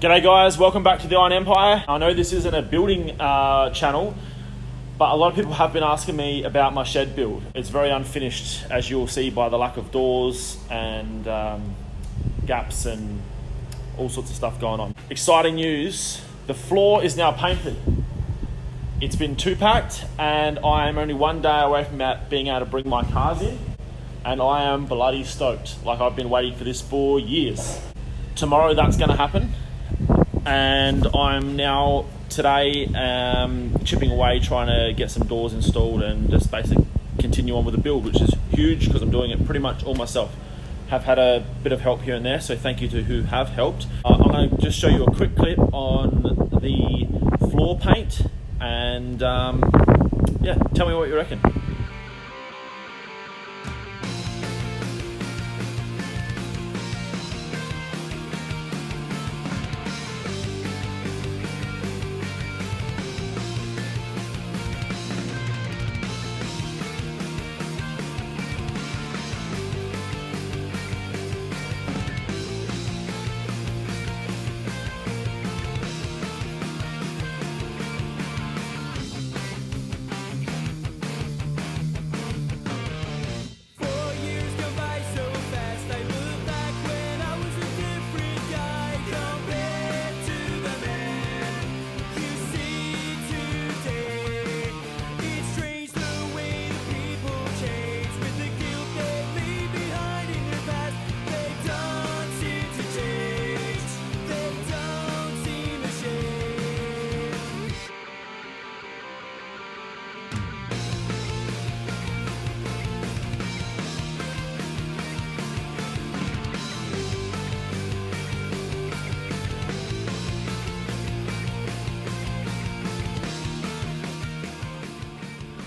G'day guys, welcome back to the Iron Empire. I know this isn't a building channel, but a lot of people have been asking me about my shed build. It's very unfinished, as you'll see by the lack of doors and gaps and all sorts of stuff going on. Exciting news, the floor is now painted. It's been 2-packed and I am only one day away from being able to bring my cars in, and I am bloody stoked. Like, I've been waiting for this for years. Tomorrow that's gonna happen. And I'm now today chipping away trying to get some doors installed and just basically continue on with the build, which is huge because I'm doing it pretty much all myself. Have had a bit of help here and there, so thank you to who have helped. I'm going to just show you a quick clip on the floor paint and yeah, tell me what you reckon.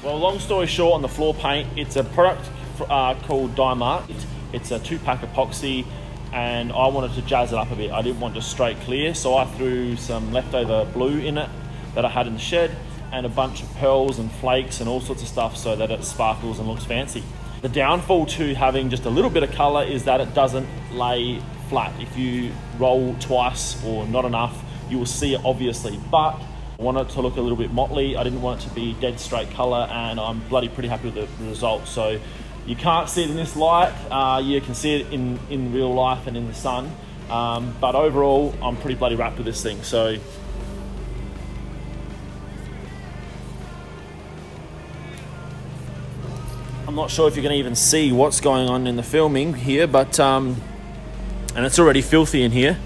Well, long story short, on the floor paint, it's a product called Dimart. It's a 2-pack epoxy, and I wanted to jazz it up a bit. I didn't want just straight clear, so I threw some leftover blue in it that I had in the shed, and a bunch of pearls and flakes and all sorts of stuff so that it sparkles and looks fancy. The downfall to having just a little bit of color is that it doesn't lay flat. If you roll twice or not enough, you will see it obviously, but I want it to look a little bit motley. I didn't want it to be dead straight color, and I'm bloody pretty happy with the result. So you can't see it in this light. You can see it in real life and in the sun. But overall, I'm pretty bloody wrapped with this thing. So I'm not sure if you can even see what's going on in the filming here, but and it's already filthy in here.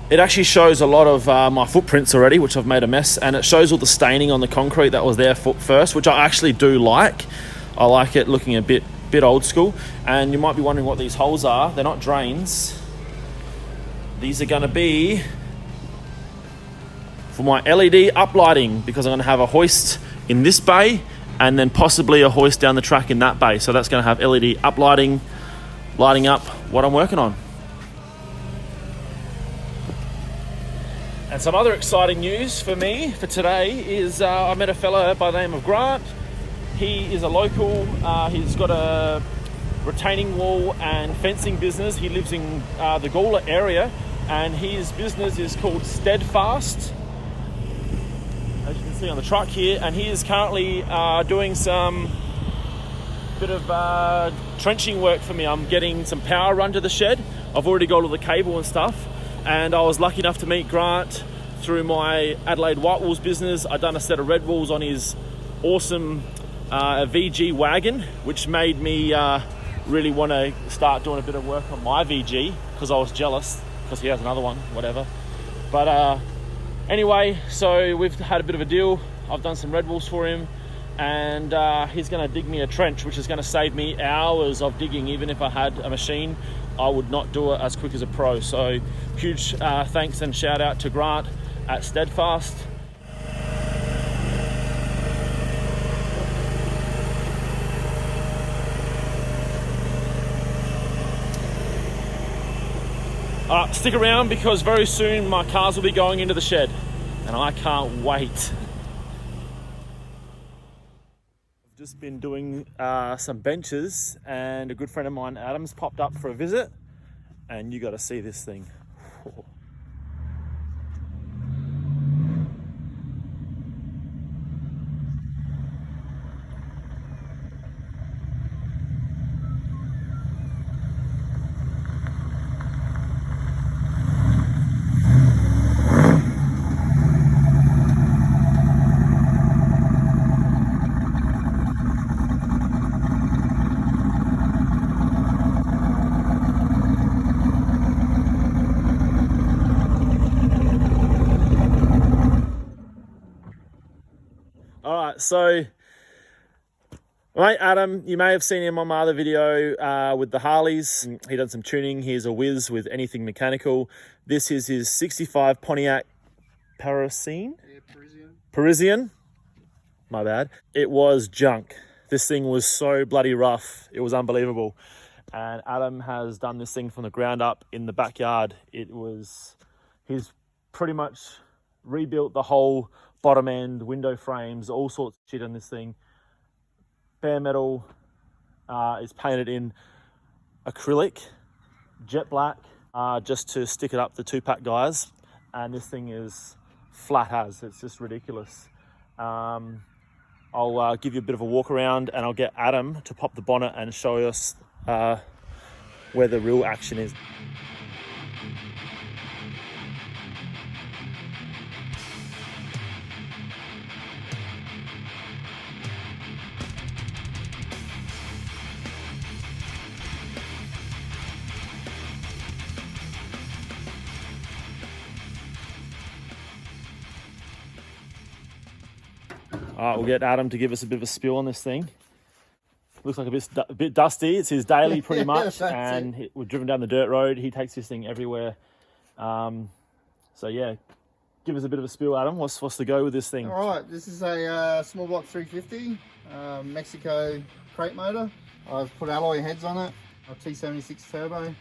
It actually shows a lot of my footprints already, which I've made a mess, and it shows all the staining on the concrete that was there first, which I actually do like. I like it looking a bit old school. And you might be wondering what these holes are. They're not drains. These are going to be for my LED uplighting, because I'm going to have a hoist in this bay and then possibly a hoist down the track in that bay. So that's going to have LED uplighting, lighting up what I'm working on. And some other exciting news for me for today is I met a fella by the name of Grant. He is a local. He's got a retaining wall and fencing business. He lives in the Gawler area, and his business is called Steadfast, as you can see on the truck here. And he is currently doing some bit of trenching work for me. I'm getting some power run to the shed. I've already got all the cable and stuff. And I was lucky enough to meet Grant through my Adelaide White Walls business. I'd done a set of red walls on his awesome VG wagon, which made me really want to start doing a bit of work on my VG, because I was jealous because he has another one, whatever. But anyway, so we've had a bit of a deal. I've done some red walls for him, and he's going to dig me a trench, which is going to save me hours of digging. Even if I had a machine, I would not do it as quick as a pro. So huge thanks and shout out to Grant at Steadfast. Stick around, because very soon my cars will be going into the shed and I can't wait. Just been doing some benches, and a good friend of mine, Adam's popped up for a visit, and you got to see this thing. right, so mate Adam, you may have seen him on my other video with the Harleys. He done some tuning. He's a whiz with anything mechanical. This is his 65 Pontiac Parisienne? Yeah, Parisienne. My bad. It was junk. This thing was so bloody rough. It was unbelievable. And Adam has done this thing from the ground up in the backyard. He's pretty much rebuilt the whole bottom end, window frames, all sorts of shit on this thing. Bare metal is painted in acrylic, jet black, just to stick it up the 2-pack guys. And this thing is flat as. It's just ridiculous. I'll give you a bit of a walk around, and I'll get Adam to pop the bonnet and show us where the real action is. All right, we'll get Adam to give us a bit of a spiel on this thing. Looks like a bit dusty. It's his daily pretty much, and we've driven down the dirt road. He takes this thing everywhere. So yeah, give us a bit of a spiel, Adam. What's the go with this thing? All right, this is a small block 350 Mexico crate motor. I've put alloy heads on it, a T76 turbo.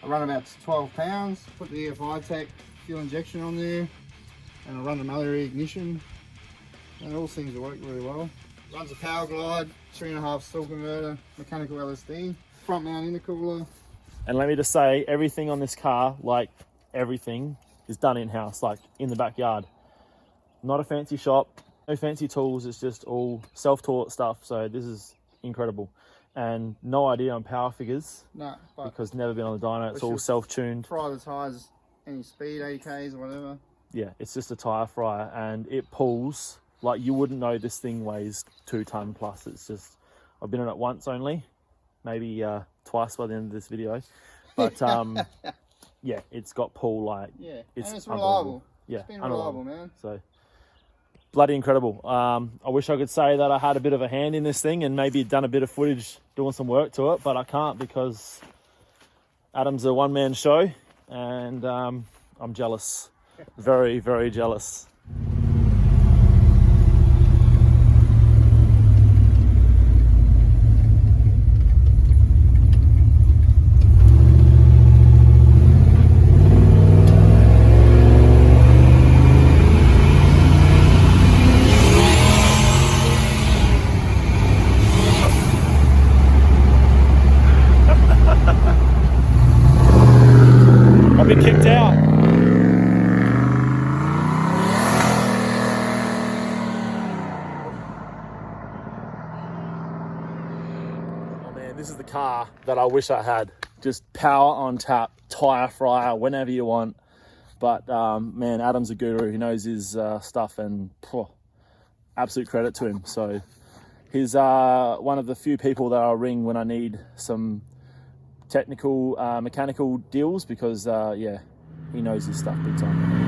I run about 12 pounds. Put the EFI Tech fuel injection on there, and I run another ignition. And it all seems to work really well. Runs a power glide, 3.5 stall converter, mechanical LSD, front mount intercooler. And let me just say, everything on this car, like everything, is done in-house, like in the backyard. Not a fancy shop, no fancy tools, it's just all self-taught stuff. So this is incredible. And no idea on power figures. No, because never been on the dyno, it's all self-tuned. Fry the tyres any speed, 80Ks or whatever. Yeah, it's just a tyre fryer, and it pulls like you wouldn't know this thing weighs 2 ton plus. It's just, I've been on it once only, maybe twice by the end of this video. But yeah, it's got pull like, yeah, it's reliable. Yeah, it's been reliable, man. So bloody incredible. I wish I could say that I had a bit of a hand in this thing and maybe done a bit of footage doing some work to it, but I can't because Adam's a one-man show, and I'm jealous. Very, very jealous. I've been kicked out. Oh man, this is the car that I wish I had. Just power on tap, tire fryer, whenever you want. But man, Adam's a guru. He knows his stuff, and absolute credit to him. So he's one of the few people that I'll ring when I need some technical mechanical deals, because yeah, he knows his stuff big time.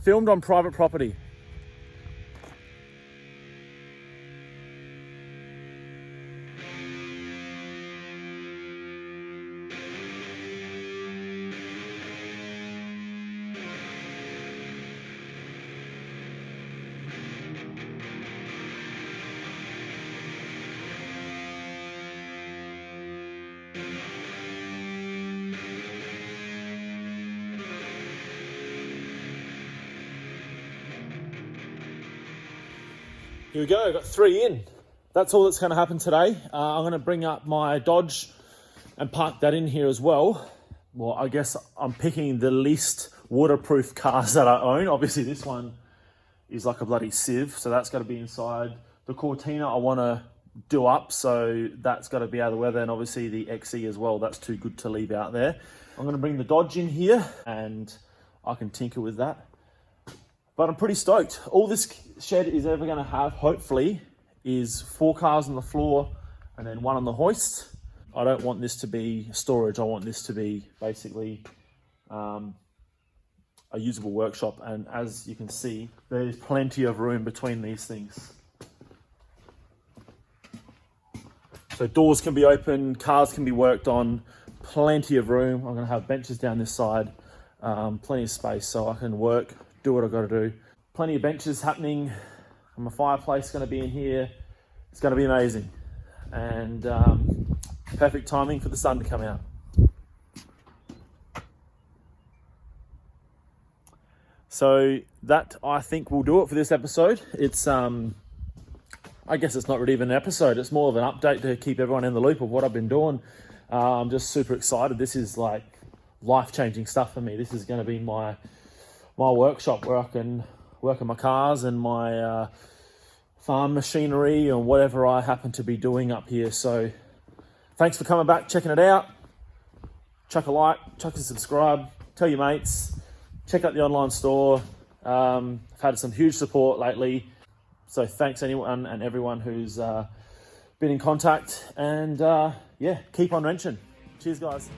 Filmed on private property. Here we go, got 3 in. That's all that's going to happen today. I'm going to bring up my Dodge and park that in here as well. Well, I guess I'm picking the least waterproof cars that I own. Obviously this one is like a bloody sieve, so that's got to be inside. The Cortina I want to do up, so that's got to be out of the weather, and obviously the XE as well, that's too good to leave out there. I'm going to bring the Dodge in here and I can tinker with that, but I'm pretty stoked. All this shed is ever going to have, hopefully, is 4 cars on the floor and then 1 on the hoist. I don't want this to be storage. I want this to be basically a usable workshop, and as you can see, there's plenty of room between these things. So doors can be open, cars can be worked on, plenty of room. I'm gonna have benches down this side, plenty of space so I can work, do what I've got to do. Plenty of benches happening, and my fireplace gonna be in here. It's gonna be amazing. And perfect timing for the sun to come out. So that, I think, will do it for this episode. It's I guess it's not really even an episode, it's more of an update to keep everyone in the loop of what I've been doing. I'm just super excited. This is like life-changing stuff for me. This is going to be my workshop where I can work on my cars and my farm machinery and whatever I happen to be doing up here. So thanks for coming back, checking it out. Chuck a like, chuck a subscribe, tell your mates, check out the online store. I've had some huge support lately. So thanks anyone and everyone who's been in contact, and yeah, keep on wrenching. Cheers, guys.